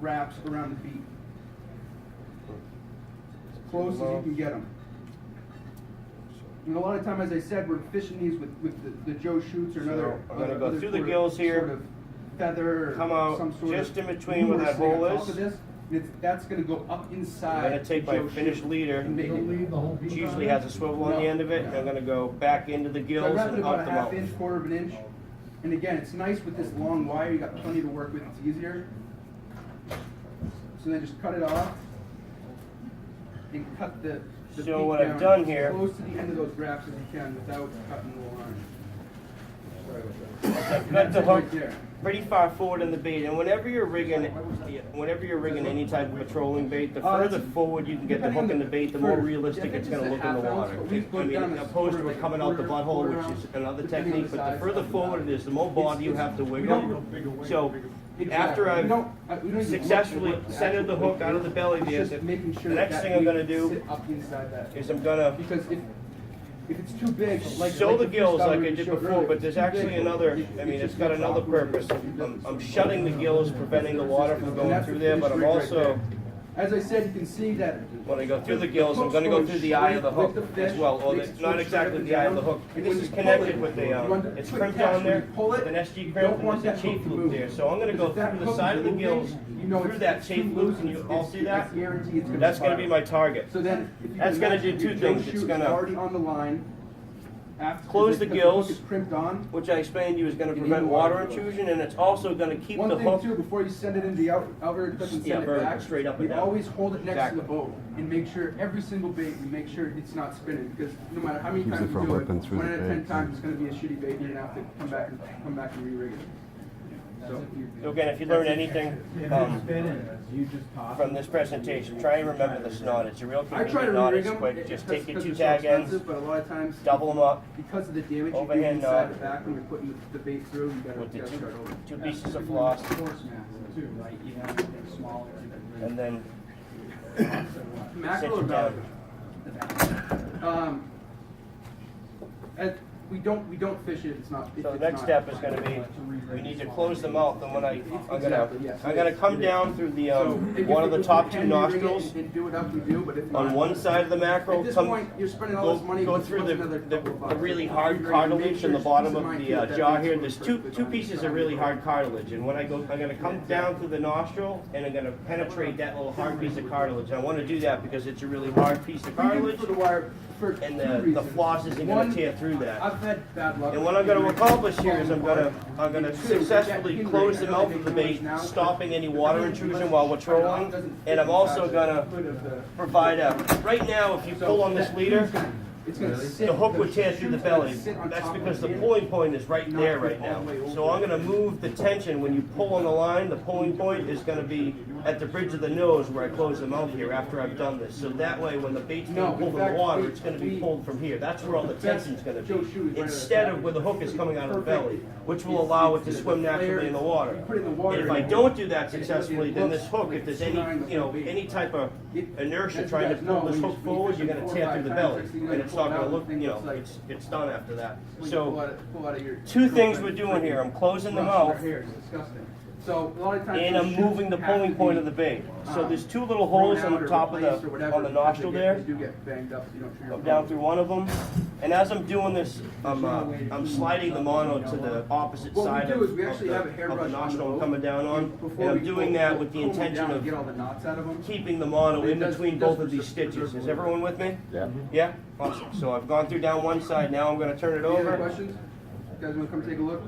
wraps around the beak. As close as you can get them. And a lot of time, as I said, we're fishing these with the Joe Shoots or another. I'm going to go through the gills here. Sort of feather or come out some sort just of in between where that hole on top is. of this, and that's going to go up inside. I'm going to take my finished leader, which usually has a swivel on the end of it, and I'm going to go back into the So I gills wrap it and about out a the half mouth. inch, quarter of an inch. And again, it's nice with this long wire. You got plenty to work with. It's easier. So then just cut it off and cut the So beak what down I've done here, close to the end of those wraps as you can without cutting the line. I've got the hook pretty far forward in the bait, and whenever you're rigging any type of a trolling bait, the further forward you can get the hook in the bait, the more realistic it's going to look in the water. I mean, opposed to it coming out the butthole, which is another technique, but the further forward it is, the more body you have to wiggle. So after I've successfully centered the hook out of the belly there, the next thing I'm going to do is I'm going to because if it's too big, sew the gills like I did before, but there's actually another, I mean, it's got another purpose. I'm shutting the gills, preventing the water from going through there, but I'm also, as I said, you can see that when I go through the gills, I'm going to go through the eye of the hook as well. Well, it's not exactly the eye of the hook. This is connected with the, it's crimped down there, with an SG crimp, and there's a chafe loop there. So I'm going to go through the side of the gills, through that chafe loop, and you all see that? That's going to be my target. So then, that's going to do two things. It's going already to on the line. close the gills, crimped on. which I explained to you is going to prevent water intrusion, and it's also going to keep the hook. One thing too, before you send it into the outer, it doesn't send it back. Straight up and you down. always hold it next Exactly. to the boat and make sure every single bait, you make sure it's not spinning, because no matter how many Use times it for you do it, whipping through 1 the out of 10 bait. times it's going to be a shitty bait. You're going to have to come back and re-rig it. So again, if you learn anything from this presentation, try and remember the snot. It's a real I try to convenient knot. re-rig It's them. quick. Just take your because two they're so tag ends, expensive, but a lot of times, double them up because of the damage you do overhand inside knot the back when you're putting the bait through, you got with the to start over. two pieces of floss, Too, right? You have to get smaller. and then Mackerel or Cinch it value? We don't fish it. It's not. so the next step is going to be we need to close the mouth, and when I'm gonna come down through the one of the top two nostrils and do it up, we do. But if on not, one side of the mackerel. at this point, you're spending all this money. Go what's through another the couple bucks? really hard Make cartilage sure in the it's bottom peace of mind the too, that jaw bait's here. worth There's it. two pieces of really hard cartilage, and when I'm gonna come down through the nostril and I'm gonna penetrate that little hard piece of cartilage. I want to do that because it's a really hard piece of cartilage, For the wire, for and two the reasons. floss isn't One, gonna tear through that. I've had bad luck. And what I'm going to accomplish here is I'm going to successfully close the mouth of the bait, stopping any water intrusion while we're trolling. And I'm also going to provide a, right now if you pull on this leader, the hook would tear through the belly. That's because the pulling point is right there right now. So I'm going to move the tension when you pull on the line. The pulling point is going to be at the bridge of the nose where I close the mouth here after I've done this. So that way when the bait's being pulled in the water, it's going to be pulled from here. That's where all the tension's going to be. Instead of where the hook is coming out of the belly, which will allow it to swim naturally in the water. And if I don't do that successfully, then this hook, if there's any type of inertia trying to pull this hook forward, you're going to tear through the belly. And it's not going to look, it's done after that. So, two things we're doing here. I'm closing the mouth, So a lot of times and I'm moving the pulling point of the bait. So there's two little holes on the top of on the nostril there. Go down through one of them, and as I'm doing this, I'm sliding the mono to the opposite side of the nostril I'm coming down on, and I'm doing that with the intention of keeping the mono in between both of these stitches. Is everyone with me? Yeah. Yeah? Awesome. So I've gone through down one side, now I'm going to turn it Any other over. questions? You guys want to come take a look?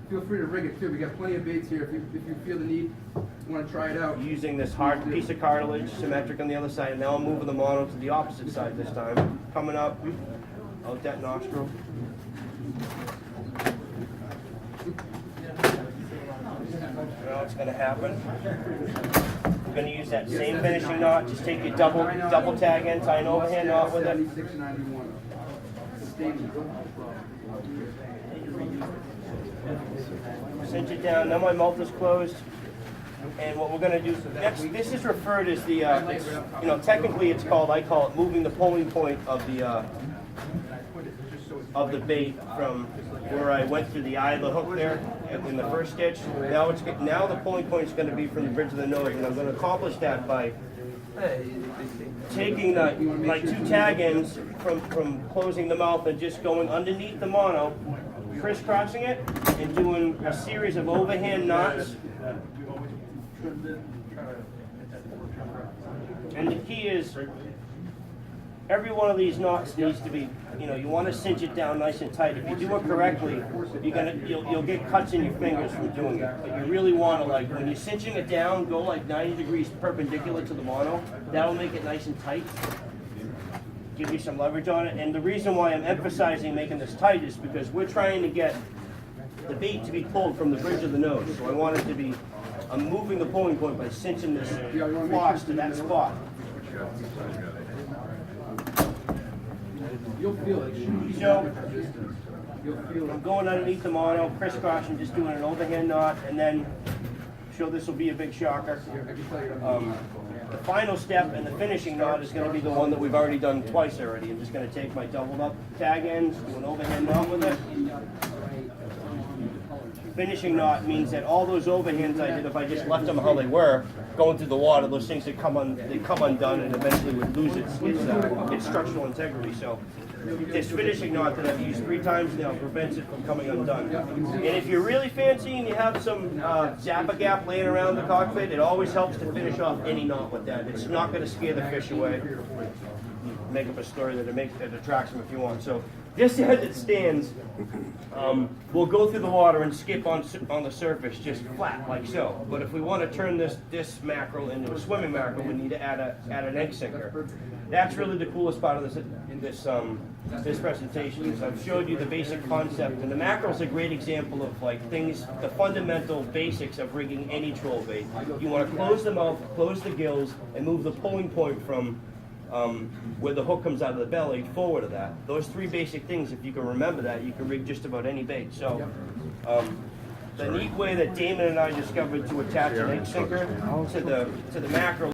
Feel free to rig it too. We got plenty of baits here. If you feel the need, want to try it out. Using this hard piece of cartilage, symmetric on the other side, and now I'm moving the mono to the opposite side this time. Coming up, out that nostril. Now what's going to happen? I'm going to use that same finishing knot. Just take your double tag end, tie an overhand knot with it. 7691. Cinch it down. Now my mouth is closed. And what we're going to do next, this is referred as the, technically it's called, I call it moving the pulling point of the bait from where I went through the eye of the hook there in the first stitch. Now the pulling point is going to be from the bridge of the nose, and I'm going to accomplish that by taking the like 2 tag ends from closing the mouth and just going underneath the mono, crisscrossing it, and doing a series of overhand knots. And the key is, every one of these knots needs to be, you want to cinch it down nice and tight. If you do it correctly, you'll get cuts in your fingers from doing it. But you really want to, like, when you're cinching it down, go like 90 degrees perpendicular to the mono. That'll make it nice and tight. Give you some leverage on it. And the reason why I'm emphasizing making this tight is because we're trying to get the bait to be pulled from the bridge of the nose. So I want it to be, I'm moving the pulling point by cinching this floss to that spot. You'll feel it. So, I'm going underneath the mono, crisscrossing, just doing an overhand knot, and then, sure this will be a big shocker. The final step and the finishing knot is going to be the one that we've already done twice already. I'm just going to take my doubled up tag ends, do an overhand knot with it. Finishing knot means that all those overhands I did, if I just left them how they were, going through the water, those things that come undone and eventually would lose its structural integrity. So this finishing knot that I've used 3 times now prevents it from coming undone. And if you're really fancy and you have some Zappa Gap laying around the cockpit, it always helps to finish off any knot with that. It's not going to scare the fish away. Make up a story that attracts them if you want. So just as it stands, we'll go through the water and skip on the surface just flat like so. But if we want to turn this mackerel into a swimming mackerel, we need to add an egg sinker. That's really the coolest part of this presentation. Is I've showed you the basic concept, and the mackerel is a great example of like things, the fundamental basics of rigging any troll bait. You want to close the mouth, close the gills, and move the pulling point from where the hook comes out of the belly forward of that. Those 3 basic things, if you can remember that, you can rig just about any bait. So the neat way that Damon and I discovered to attach an egg sinker to the mackerel